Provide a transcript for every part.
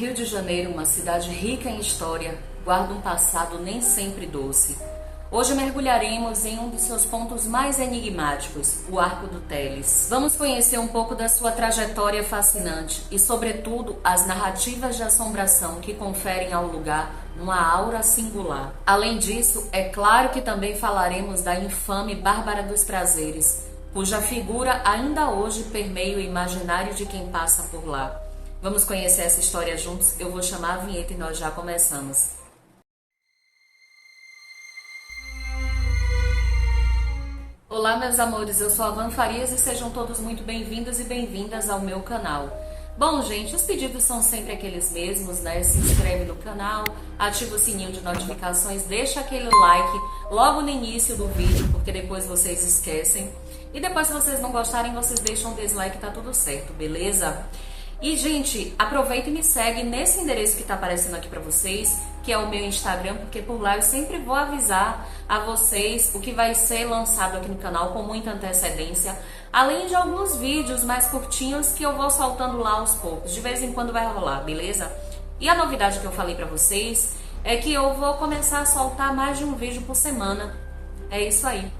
Rio de Janeiro, uma cidade rica em história, guarda um passado nem sempre doce. Hoje mergulharemos em um dos seus pontos mais enigmáticos, o Arco do Teles. Vamos conhecer um pouco da sua trajetória fascinante e, sobretudo, as narrativas de assombração que conferem ao lugar uma aura singular. Além disso, é claro que também falaremos da infame Bárbara dos Prazeres, cuja figura ainda hoje permeia o imaginário de quem passa por lá. Vamos conhecer essa história juntos? Eu vou chamar a vinheta e nós já começamos. Olá, meus amores, eu sou a Van Farias e sejam todos muito bem-vindos e bem-vindas ao meu canal. Bom, gente, os pedidos são sempre aqueles mesmos, né? Se inscreve no canal, ativa o sininho de notificações, deixa aquele like logo no início do vídeo, porque depois vocês esquecem. E depois, se vocês não gostarem, vocês deixam um dislike, tá tudo certo, beleza? E, gente, aproveita e me segue nesse endereço que tá aparecendo aqui pra vocês, que é o meu Instagram, porque por lá eu sempre vou avisar a vocês o que vai ser lançado aqui no canal com muita antecedência, além de alguns vídeos mais curtinhos que eu vou soltando lá aos poucos, de vez em quando vai rolar, beleza? E a novidade que eu falei pra vocês é que eu vou começar a soltar mais de um vídeo por semana, é isso aí.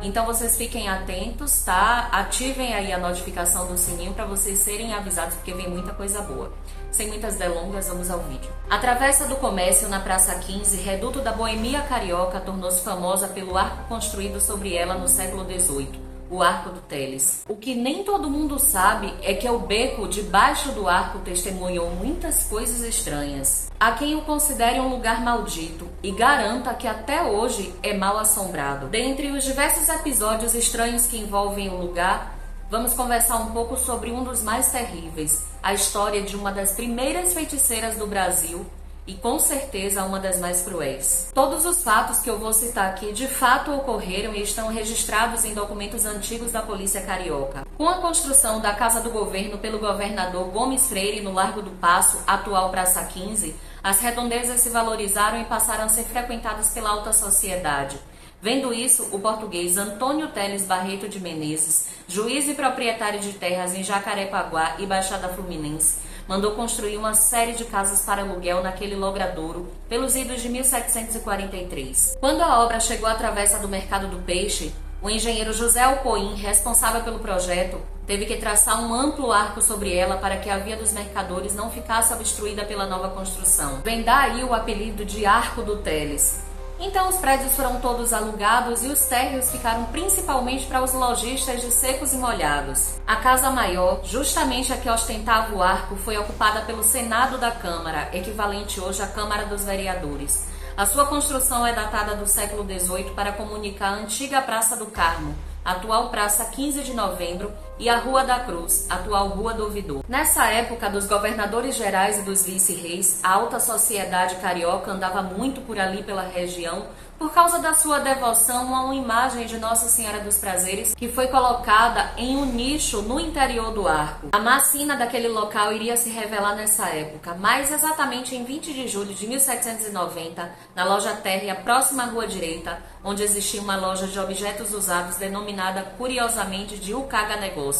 Então vocês fiquem atentos, tá? Ativem aí a notificação do sininho para vocês serem avisados, porque vem muita coisa boa. Sem muitas delongas, vamos ao vídeo. A Travessa do Comércio na Praça 15, reduto da boemia carioca, tornou-se famosa pelo arco construído sobre ela no século XVIII, o Arco do Teles. O que nem todo mundo sabe é que o beco debaixo do arco testemunhou muitas coisas estranhas. Há quem o considere um lugar maldito e garanta que até hoje é mal assombrado. Dentre os diversos episódios estranhos que envolvem o lugar, vamos conversar um pouco sobre um dos mais terríveis, a história de uma das primeiras feiticeiras do Brasil e com certeza uma das mais cruéis. Todos os fatos que eu vou citar aqui de fato ocorreram e estão registrados em documentos antigos da Polícia Carioca. Com a construção da Casa do Governo pelo governador Gomes Freire no Largo do Paço, atual Praça 15, as redondezas se valorizaram e passaram a ser frequentadas pela alta sociedade. Vendo isso, o português Antônio Teles Barreto de Menezes, juiz e proprietário de terras em Jacarepaguá e Baixada Fluminense, mandou construir uma série de casas para aluguel naquele logradouro pelos idos de 1743. Quando a obra chegou à travessa do Mercado do Peixe, o engenheiro José Alcoim, responsável pelo projeto, teve que traçar um amplo arco sobre ela para que a via dos mercadores não ficasse obstruída pela nova construção. Vem daí o apelido de Arco do Teles. Então os prédios foram todos alugados e os térreos ficaram principalmente para os lojistas de secos e molhados. A casa maior, justamente a que ostentava o arco, foi ocupada pelo Senado da Câmara, equivalente hoje à Câmara dos Vereadores. A sua construção é datada do século XVIII para comunicar a antiga Praça do Carmo, atual Praça 15 de Novembro, e a Rua da Cruz, atual Rua do Ouvidor. Nessa época dos governadores gerais e dos vice-reis, a alta sociedade carioca andava muito por ali pela região por causa da sua devoção a uma imagem de Nossa Senhora dos Prazeres que foi colocada em um nicho no interior do arco. A macina daquele local iria se revelar nessa época, mais exatamente em 20 de julho de 1790, na loja térrea próxima à Rua Direita, onde existia uma loja de objetos usados denominada curiosamente de Ucaga Negócios.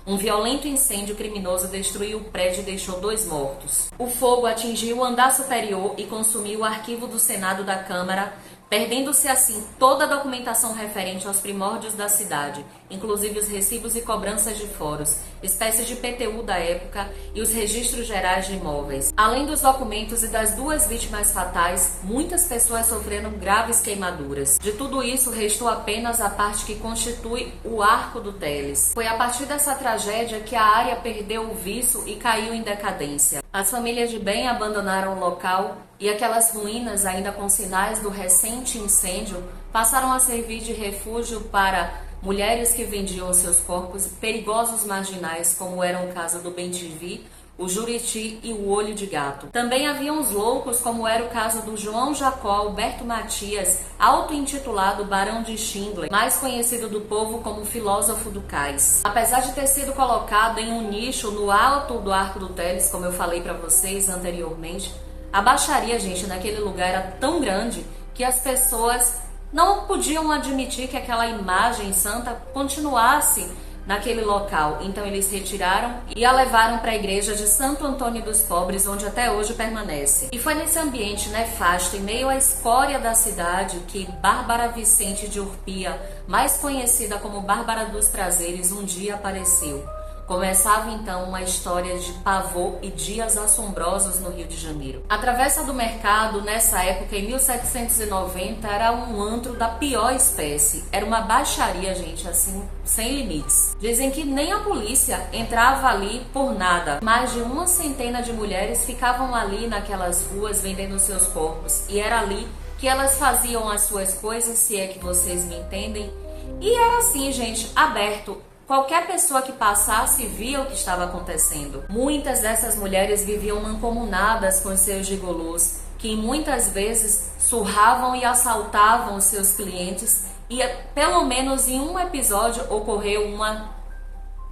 Um violento incêndio criminoso destruiu o prédio e deixou 2 mortos. O fogo atingiu o andar superior e consumiu o arquivo do Senado da Câmara, perdendo-se assim toda a documentação referente aos primórdios da cidade, inclusive os recibos e cobranças de foros, espécies de PTU da época e os registros gerais de imóveis. Além dos documentos e das 2 vítimas fatais, muitas pessoas sofreram graves queimaduras. De tudo isso, restou apenas a parte que constitui o Arco do Teles. Foi a partir dessa tragédia que a área perdeu o viço e caiu em decadência. As famílias de bem abandonaram o local e aquelas ruínas, ainda com sinais do recente incêndio, passaram a servir de refúgio para mulheres que vendiam seus corpos perigosos marginais, como era o caso do Bem-te-vi, o Juriti e o Olho de Gato. Também havia uns loucos, como era o caso do João Jacó Alberto Matias, auto-intitulado Barão de Schindler, mais conhecido do povo como filósofo do cais. Apesar de ter sido colocado em um nicho no alto do Arco do Teles, como eu falei para vocês anteriormente, a baixaria, gente, naquele lugar era tão grande que as pessoas não podiam admitir que aquela imagem santa continuasse naquele local. Então eles retiraram e a levaram para a igreja de Santo Antônio dos Pobres, onde até hoje permanece. E foi nesse ambiente nefasto, em meio à escória da cidade, que Bárbara Vicente de Urpia, mais conhecida como Bárbara dos Prazeres, um dia apareceu. Começava então uma história de pavor e dias assombrosos no Rio de Janeiro. A Travessa do Mercado, nessa época, em 1790, era um antro da pior espécie. Era uma baixaria, gente, assim, sem limites. Dizem que nem a polícia entrava ali por nada. Mais de uma centena de mulheres ficavam ali naquelas ruas vendendo seus corpos. E era ali que elas faziam as suas coisas, se é que vocês me entendem. E era assim, gente, aberto. Qualquer pessoa que passasse via o que estava acontecendo. Muitas dessas mulheres viviam mancomunadas com seus gigolôs, que muitas vezes surravam e assaltavam os seus clientes, e pelo menos em um episódio ocorreu uma.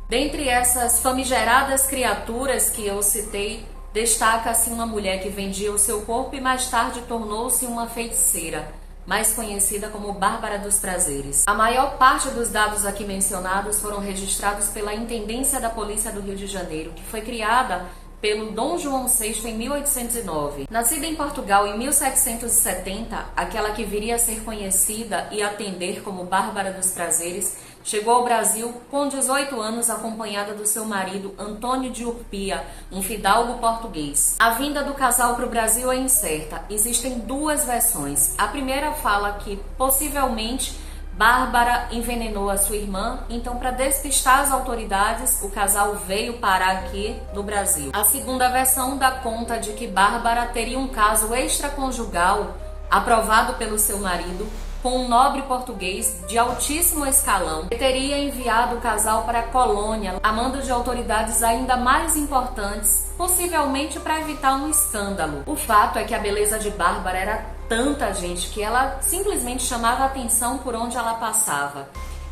Dentre essas famigeradas criaturas que eu citei, destaca-se uma mulher que vendia o seu corpo e mais tarde tornou-se uma feiticeira, mais conhecida como Bárbara dos Prazeres. A maior parte dos dados aqui mencionados foram registrados pela Intendência da Polícia do Rio de Janeiro, que foi criada pelo Dom João VI em 1809. Nascida em Portugal em 1770, aquela que viria a ser conhecida e atender como Bárbara dos Prazeres, chegou ao Brasil com 18 anos acompanhada do seu marido Antônio de Urpia, um fidalgo português. A vinda do casal para o Brasil é incerta. Existem duas versões. A primeira fala que possivelmente Bárbara envenenou a sua irmã, então para despistar as autoridades, o casal veio parar aqui no Brasil. A segunda versão dá conta de que Bárbara teria um caso extraconjugal aprovado pelo seu marido com um nobre português de altíssimo escalão, que teria enviado o casal para a colônia, a mando de autoridades ainda mais importantes, possivelmente para evitar um escândalo. O fato é que a beleza de Bárbara era tanta, gente, que ela simplesmente chamava a atenção por onde ela passava.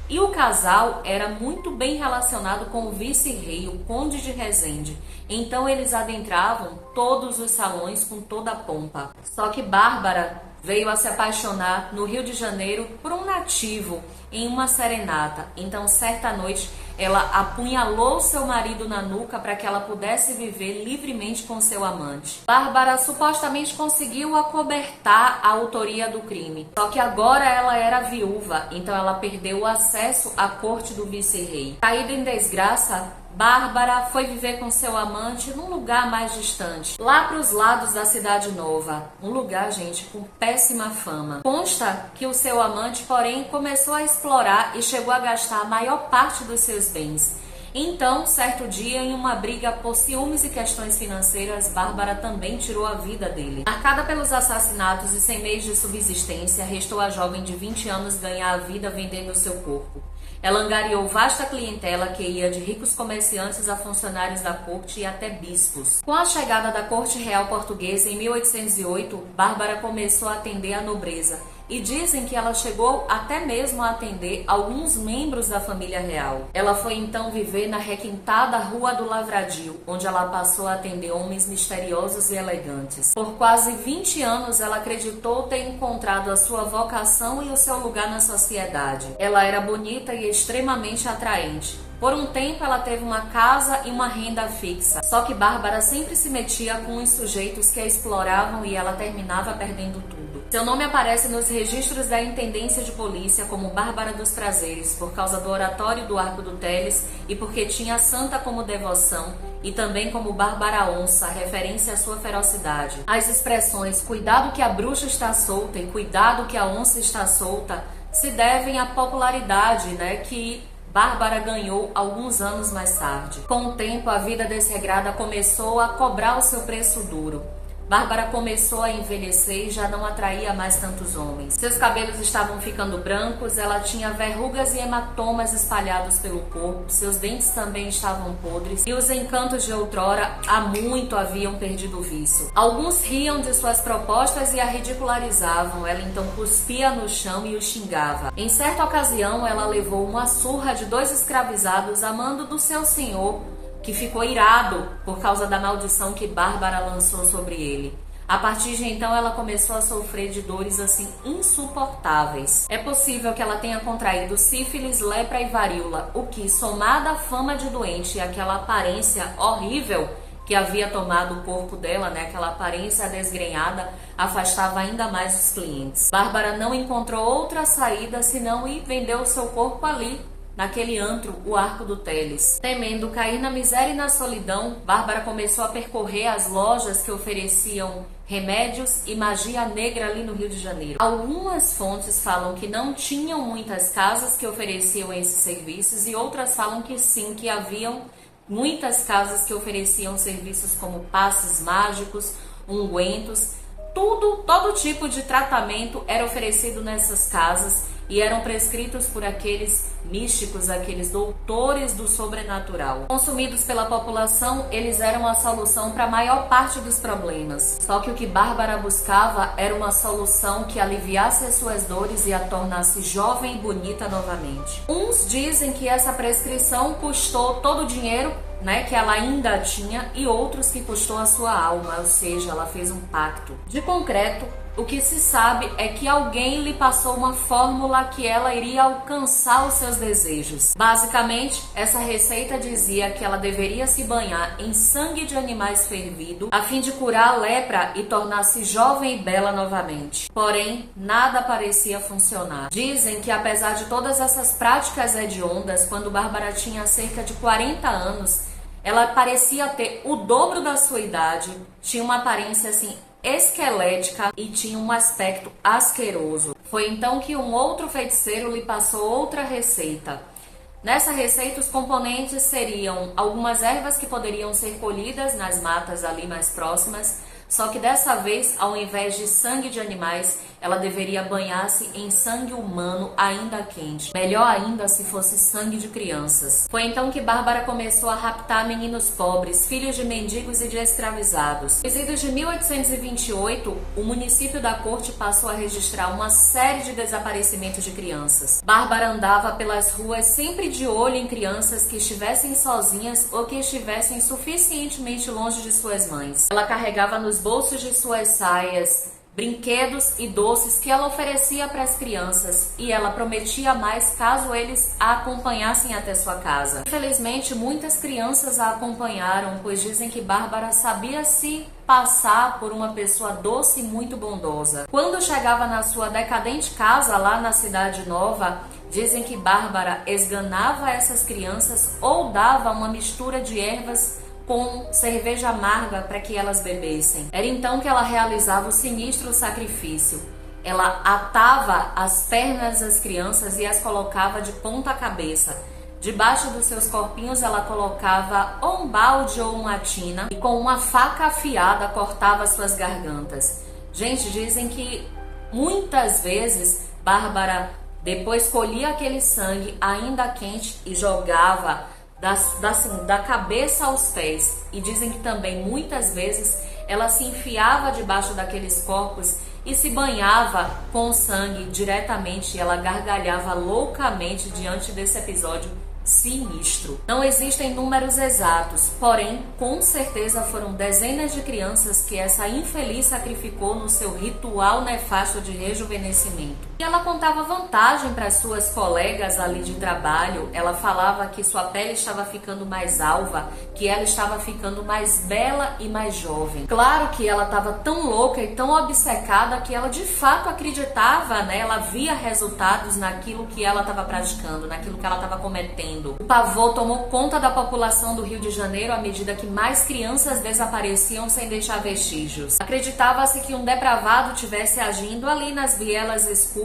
E o casal era muito bem relacionado com o vice-rei, o conde de Resende. Então eles adentravam todos os salões com toda a pompa. Só que Bárbara veio a se apaixonar no Rio de Janeiro por um nativo em uma serenata. Então, certa noite, ela apunhalou seu marido na nuca para que ela pudesse viver livremente com seu amante. Bárbara supostamente conseguiu acobertar a autoria do crime. Só que agora ela era viúva, então ela perdeu o acesso à corte do vice-rei. Caída em desgraça, Bárbara foi viver com seu amante num lugar mais distante, lá para os lados da Cidade Nova. Um lugar, gente, com péssima fama. Consta que o seu amante, porém, começou a explorar e chegou a gastar a maior parte dos seus bens. Então, certo dia, em uma briga por ciúmes e questões financeiras, Bárbara também tirou a vida dele. Marcada pelos assassinatos e sem meios de subsistência, restou a jovem de 20 anos ganhar a vida vendendo seu corpo. Ela angariou vasta clientela que ia de ricos comerciantes a funcionários da corte e até bispos. Com a chegada da corte real portuguesa em 1808, Bárbara começou a atender a nobreza. E dizem que ela chegou até mesmo a atender alguns membros da família real. Ela foi então viver na requintada Rua do Lavradio, onde ela passou a atender homens misteriosos e elegantes. Por quase 20 anos ela acreditou ter encontrado a sua vocação e o seu lugar na sociedade. Ela era bonita e extremamente atraente. Por um tempo ela teve uma casa e uma renda fixa. Só que Bárbara sempre se metia com os sujeitos que a exploravam e ela terminava perdendo tudo. Seu nome aparece nos registros da Intendência de Polícia como Bárbara dos Prazeres, por causa do oratório do Arco do Teles e porque tinha a santa como devoção, e também como Bárbara Onça, referência à sua ferocidade. As expressões "cuidado que a bruxa está solta" e "cuidado que a onça está solta" se devem à popularidade, que Bárbara ganhou alguns anos mais tarde. Com o tempo, a vida desregrada começou a cobrar o seu preço duro. Bárbara começou a envelhecer e já não atraía mais tantos homens. Seus cabelos estavam ficando brancos, ela tinha verrugas e hematomas espalhados pelo corpo, seus dentes também estavam podres e os encantos de outrora há muito haviam perdido o vício. Alguns riam de suas propostas e a ridicularizavam, ela então cuspia no chão e o xingava. Em certa ocasião, ela levou uma surra de 2 escravizados a mando do seu senhor, que ficou irado por causa da maldição que Bárbara lançou sobre ele. A partir de então, ela começou a sofrer de dores assim insuportáveis. É possível que ela tenha contraído sífilis, lepra e varíola, o que, somada à fama de doente e aquela aparência horrível que havia tomado o corpo dela, né, aquela aparência desgrenhada, afastava ainda mais os clientes. Bárbara não encontrou outra saída senão ir vender o seu corpo ali, naquele antro, o Arco do Teles. Temendo cair na miséria e na solidão, Bárbara começou a percorrer as lojas que ofereciam remédios e magia negra ali no Rio de Janeiro. Algumas fontes falam que não tinham muitas casas que ofereciam esses serviços e outras falam que sim, que haviam muitas casas que ofereciam serviços como passes mágicos, ungüentos, todo tipo de tratamento era oferecido nessas casas e eram prescritos por aqueles místicos, aqueles doutores do sobrenatural. Consumidos pela população, eles eram a solução para a maior parte dos problemas. Só que o que Bárbara buscava era uma solução que aliviasse as suas dores e a tornasse jovem e bonita novamente. Uns dizem que essa prescrição custou todo o dinheiro, né, que ela ainda tinha, e outros que custou a sua alma, ou seja, ela fez um pacto. De concreto, o que se sabe é que alguém lhe passou uma fórmula que ela iria alcançar os seus desejos. Basicamente, essa receita dizia que ela deveria se banhar em sangue de animais fervido a fim de curar a lepra e tornar-se jovem e bela novamente. Porém, nada parecia funcionar. Dizem que apesar de todas essas práticas hediondas, quando Bárbara tinha cerca de 40 anos, ela parecia ter o dobro da sua idade, tinha uma aparência assim esquelética e tinha um aspecto asqueroso. Foi então que um outro feiticeiro lhe passou outra receita. Nessa receita, os componentes seriam algumas ervas que poderiam ser colhidas nas matas ali mais próximas, só que dessa vez, ao invés de sangue de animais, ela deveria banhar-se em sangue humano ainda quente. Melhor ainda se fosse sangue de crianças. Foi então que Bárbara começou a raptar meninos pobres, filhos de mendigos e de escravizados. Nos idos de 1828, o município da corte passou a registrar uma série de desaparecimentos de crianças. Bárbara andava pelas ruas sempre de olho em crianças que estivessem sozinhas ou que estivessem suficientemente longe de suas mães. Ela carregava nos bolsos de suas saias brinquedos e doces que ela oferecia para as crianças e ela prometia mais caso eles a acompanhassem até sua casa. Infelizmente, muitas crianças a acompanharam, pois dizem que Bárbara sabia se passar por uma pessoa doce e muito bondosa. Quando chegava na sua decadente casa lá na Cidade Nova, dizem que Bárbara esganava essas crianças ou dava uma mistura de ervas com cerveja amarga para que elas bebessem. Era então que ela realizava o sinistro sacrifício. Ela atava as pernas das crianças e as colocava de ponta cabeça. Debaixo dos seus corpinhos ela colocava ou um balde ou uma tina e com uma faca afiada cortava suas gargantas. Gente, dizem que muitas vezes Bárbara depois colhia aquele sangue ainda quente e jogava da cabeça aos pés. E dizem que também muitas vezes ela se enfiava debaixo daqueles corpos e se banhava com o sangue diretamente. Ela gargalhava loucamente diante desse episódio sinistro. Não existem números exatos, porém, com certeza foram dezenas de crianças que essa infeliz sacrificou no seu ritual nefasto de rejuvenescimento. E ela contava vantagem para suas colegas ali de trabalho. Ela falava que sua pele estava ficando mais alva, que ela estava ficando mais bela e mais jovem. Claro que ela estava tão louca e tão obcecada que ela de fato acreditava, né? Ela via resultados naquilo que ela estava praticando, naquilo que ela estava cometendo. O pavor tomou conta da população do Rio de Janeiro à medida que mais crianças desapareciam sem deixar vestígios. Acreditava-se que um depravado tivesse agindo ali nas vielas escuras,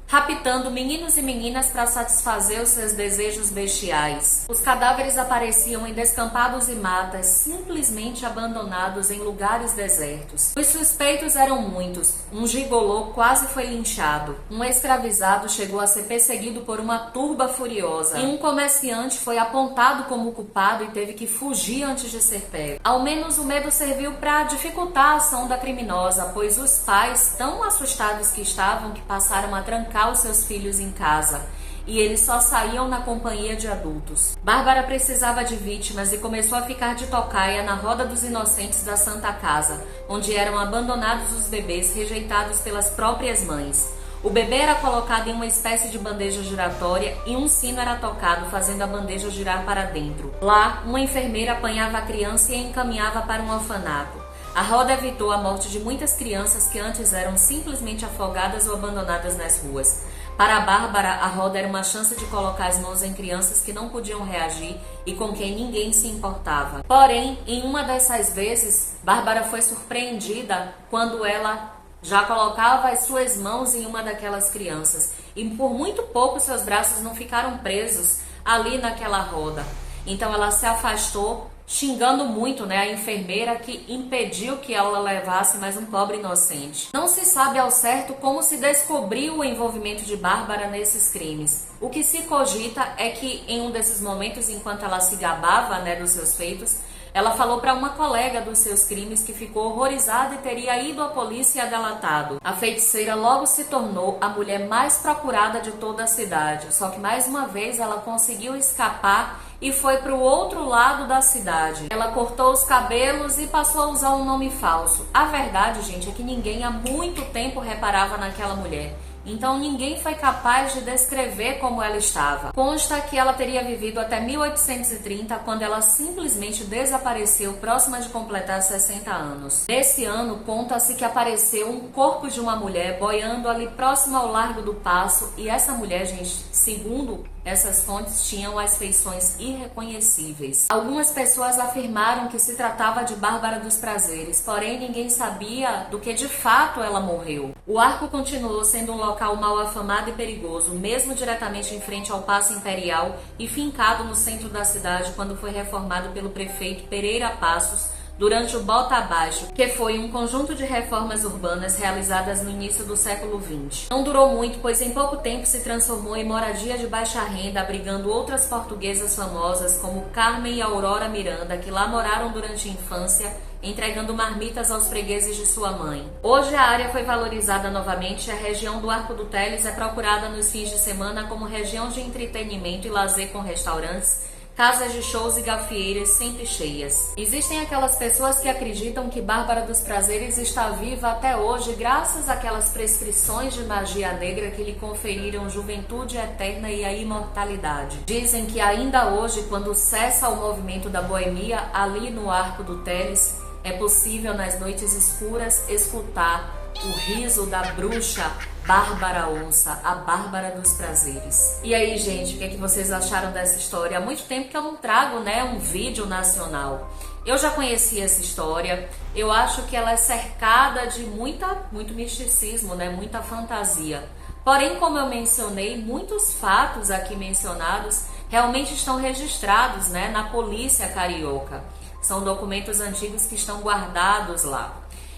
raptando meninos e meninas para satisfazer os seus desejos bestiais. Os cadáveres apareciam em descampados e matas, simplesmente abandonados em lugares desertos. Os suspeitos eram muitos. Um gigolô quase foi linchado. Um escravizado chegou a ser perseguido por uma turba furiosa. E um comerciante foi apontado como culpado e teve que fugir antes de ser pego. Ao menos o medo serviu para dificultar a ação da criminosa, pois os pais, tão assustados que estavam, que passaram a trancar os seus filhos em casa. e eles só saíam na companhia de adultos. Bárbara precisava de vítimas e começou a ficar de tocaia na roda dos inocentes da Santa Casa, onde eram abandonados os bebês rejeitados pelas próprias mães. O bebê era colocado em uma espécie de bandeja giratória e um sino era tocado, fazendo a bandeja girar para dentro. Lá, uma enfermeira apanhava a criança e a encaminhava para um orfanato. A roda evitou a morte de muitas crianças que antes eram simplesmente afogadas ou abandonadas nas ruas. Para a Bárbara, a roda era uma chance de colocar as mãos em crianças que não podiam reagir e com quem ninguém se importava. Porém, em uma dessas vezes, Bárbara foi surpreendida quando ela já colocava as suas mãos em uma daquelas crianças e por muito pouco seus braços não ficaram presos ali naquela roda. Então ela se afastou, xingando muito, a enfermeira que impediu que ela levasse mais um pobre inocente. Não se sabe ao certo como se descobriu o envolvimento de Bárbara nesses crimes. O que se cogita é que em um desses momentos, enquanto ela se gabava, dos seus feitos, ela falou para uma colega dos seus crimes que ficou horrorizada e teria ido à polícia e a delatado. A feiticeira logo se tornou a mulher mais procurada de toda a cidade, só que mais uma vez ela conseguiu escapar e foi para o outro lado da cidade. Ela cortou os cabelos e passou a usar um nome falso. A verdade, gente, é que ninguém há muito tempo reparava naquela mulher. Então ninguém foi capaz de descrever como ela estava. Consta que ela teria vivido até 1830, quando ela simplesmente desapareceu próxima de completar 60 anos. Nesse ano, conta-se que apareceu um corpo de uma mulher boiando ali próximo ao Largo do Paço, e essa mulher, gente, segundo essas fontes, tinham as feições irreconhecíveis. Algumas pessoas afirmaram que se tratava de Bárbara dos Prazeres, porém ninguém sabia do que de fato ela morreu. O arco continuou sendo um local mal afamado e perigoso, mesmo diretamente em frente ao Paço Imperial e fincado no centro da cidade quando foi reformado pelo prefeito Pereira Passos durante o Bota Abaixo, que foi um conjunto de reformas urbanas realizadas no início do século XX. Não durou muito, pois em pouco tempo se transformou em moradia de baixa renda, abrigando outras portuguesas famosas como Carmen e Aurora Miranda, que lá moraram durante a infância, entregando marmitas aos fregueses de sua mãe. Hoje a área foi valorizada novamente e a região do Arco do Teles é procurada nos fins de semana como região de entretenimento e lazer com restaurantes, casas de shows e gafieiras sempre cheias. Existem aquelas pessoas que acreditam que Bárbara dos Prazeres está viva até hoje graças àquelas prescrições de magia negra que lhe conferiram juventude eterna e a imortalidade. Dizem que ainda hoje, quando cessa o movimento da boemia ali no Arco do Teles, é possível nas noites escuras escutar o riso da bruxa Bárbara Onça, a Bárbara dos Prazeres. E aí, gente, o que vocês acharam dessa história? Há muito tempo que eu não trago, um vídeo nacional. Eu já conhecia essa história, eu acho que ela é cercada de muito misticismo, muita fantasia. Porém, como eu mencionei, muitos fatos aqui mencionados realmente estão registrados, na polícia carioca. São documentos antigos que estão guardados lá.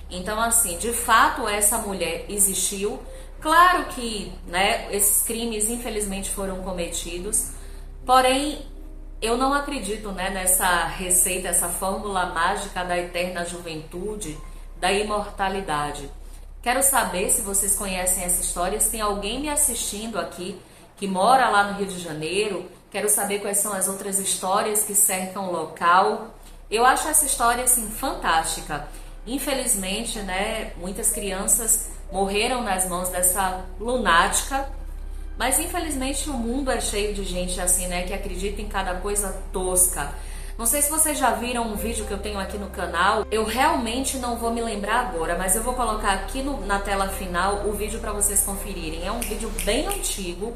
Então, assim, de fato, essa mulher existiu. Claro que, esses crimes, infelizmente, foram cometidos. Porém, eu não acredito, nessa receita, essa fórmula mágica da eterna juventude, da imortalidade. Quero saber se vocês conhecem essa história, se tem alguém me assistindo aqui que mora lá no Rio de Janeiro. Quero saber quais são as outras histórias que cercam o local. Eu acho essa história, assim, fantástica. Infelizmente, muitas crianças morreram nas mãos dessa lunática, mas infelizmente o mundo é cheio de gente assim, que acredita em cada coisa tosca. Não sei se vocês já viram um vídeo que eu tenho aqui no canal, eu realmente não vou me lembrar agora, mas eu vou colocar aqui na tela final o vídeo para vocês conferirem. É um vídeo bem antigo,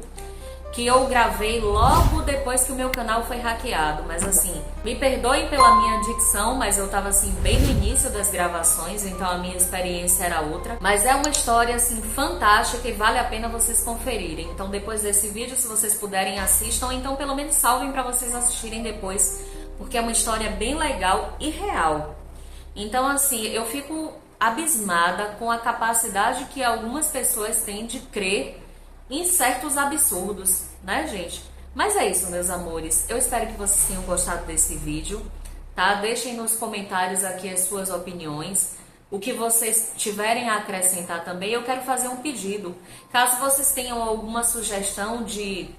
que eu gravei logo depois que o meu canal foi hackeado, mas assim, me perdoem pela minha dicção, mas eu tava assim bem no início das gravações, então a minha experiência era outra, mas é uma história assim fantástica e vale a pena vocês conferirem. Então depois desse vídeo, se vocês puderem, assistam, então pelo menos salvem para vocês assistirem depois, porque é uma história bem legal e real. Então assim, eu fico abismada com a capacidade que algumas pessoas têm de crer em certos absurdos, gente? Mas é isso, meus amores. Eu espero que vocês tenham gostado desse vídeo, tá? Deixem nos comentários aqui as suas opiniões, o que vocês tiverem a acrescentar também. Eu quero fazer um pedido. Caso vocês tenham alguma sugestão de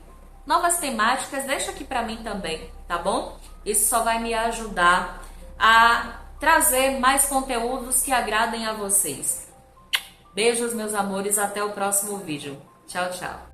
novas temáticas, deixa aqui pra mim também, tá bom? Isso só vai me ajudar a trazer mais conteúdos que agradem a vocês. Beijos, meus amores, até o próximo vídeo. Tchau, tchau.